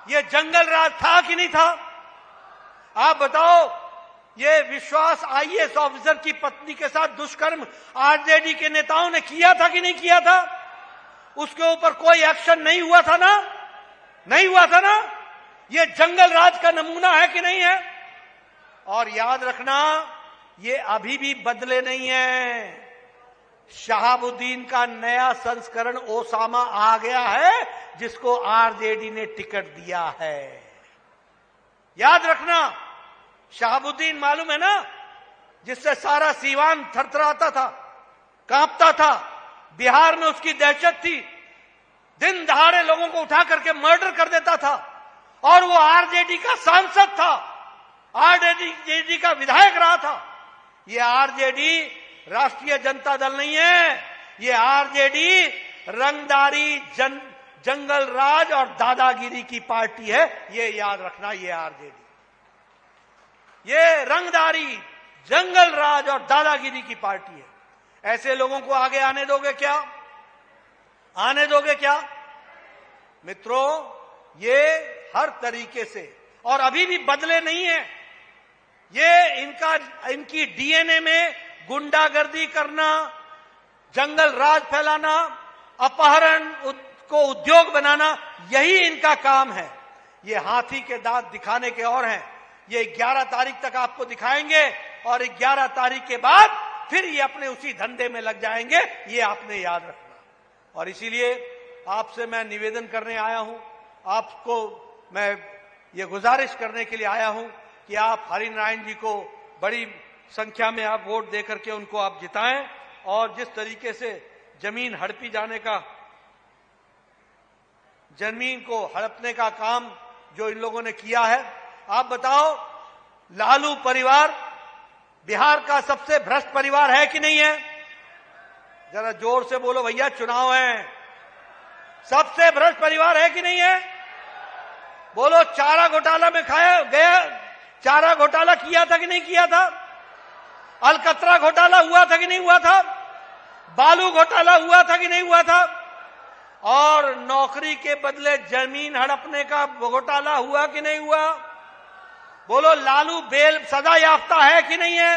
ये जंगल राज था कि नहीं था? आप बताओ, ये विश्वास आईएएस ऑफिसर की पत्नी के साथ दुष्कर्म आरजेडी के नेताओं ने किया था कि नहीं किया था? उसके ऊपर कोई एक्शन नहीं हुआ था ना? नहीं हुआ था ना? ये जंगल राज का नमूना है कि नहीं है? और याद रखना, ये अभी भी बदले नहीं है। शहाबुद्दीन का नया संस्करण ओसामा आ गया है, जिसको आरजेडी ने टिकट दिया है। याद रखना, शहाबुद्दीन मालूम है ना, जिससे सारा सीवान थरथराता था, कांपता था। बिहार में उसकी दहशत थी, दिन दहाड़े लोगों को उठा करके मर्डर कर देता था, और वो आरजेडी का सांसद था, आरजेडी का विधायक रहा था। ये आरजेडी राष्ट्रीय जनता दल नहीं है, ये आरजेडी रंगदारी जंगल राज और दादागिरी की पार्टी है। ये याद रखना, ये आरजेडी, ये रंगदारी जंगल राज और दादागिरी की पार्टी है। ऐसे लोगों को आगे आने दोगे क्या? आने दोगे क्या? मित्रों, ये हर तरीके से, और अभी भी बदले नहीं है। ये इनकी डीएनए में गुंडागर्दी करना, जंगल राज फैलाना, अपहरण को उद्योग बनाना, यही इनका काम है। ये हाथी के दांत दिखाने के और हैं। ये 11 तारीख तक आपको दिखाएंगे, और 11 तारीख के बाद फिर ये अपने उसी धंधे में लग जाएंगे। ये आपने याद रखना। और इसीलिए आपसे मैं निवेदन करने आया हूं, आपको मैं ये गुजारिश करने के लिए आया हूं कि आप हरिनारायण जी को बड़ी संख्या में आप वोट देकर के उनको आप जिताएं। और जिस तरीके से जमीन हड़पी जाने का, जमीन को हड़पने का काम जो इन लोगों ने किया है, आप बताओ, लालू परिवार बिहार का सबसे भ्रष्ट परिवार है कि नहीं है? जरा जोर से बोलो भैया, चुनाव है। सबसे भ्रष्ट परिवार है कि नहीं है? बोलो, चारा घोटाला में खाया गया, चारा घोटाला किया था कि नहीं किया था? अलकतरा घोटाला हुआ था कि नहीं हुआ था? बालू घोटाला हुआ था कि नहीं हुआ था? और नौकरी के बदले जमीन हड़पने का घोटाला हुआ कि नहीं हुआ? बोलो, लालू बेल सजा याफ्ता है कि नहीं है?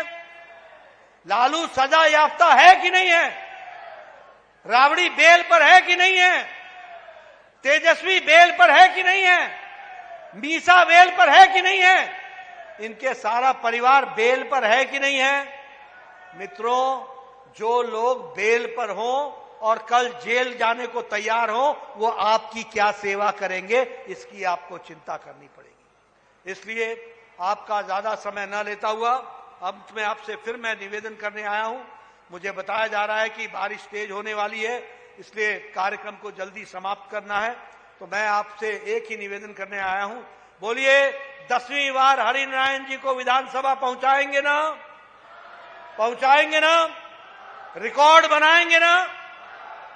लालू सजा याफ्ता है कि नहीं है? राबड़ी बेल पर है कि नहीं है? तेजस्वी बेल पर है कि नहीं है? मीसा बेल पर है कि नहीं है? इनके सारा परिवार बेल पर है कि नहीं है? मित्रों, जो लोग बेल पर हों और कल जेल जाने को तैयार हों, वो आपकी क्या सेवा करेंगे, इसकी आपको चिंता करनी पड़ेगी। इसलिए आपका ज्यादा समय न लेता हुआ अब मैं आपसे फिर मैं निवेदन करने आया हूं। मुझे बताया जा रहा है कि बारिश तेज होने वाली है, इसलिए कार्यक्रम को जल्दी समाप्त करना है। तो मैं आपसे एक ही निवेदन करने आया हूं, बोलिए, 10वीं बार हरिनारायण जी को विधानसभा पहुंचाएंगे ना? पहुंचाएंगे ना? रिकॉर्ड बनाएंगे ना?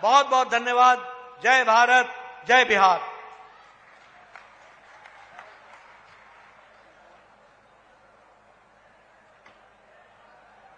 बहुत बहुत धन्यवाद। जय भारत, जय बिहार।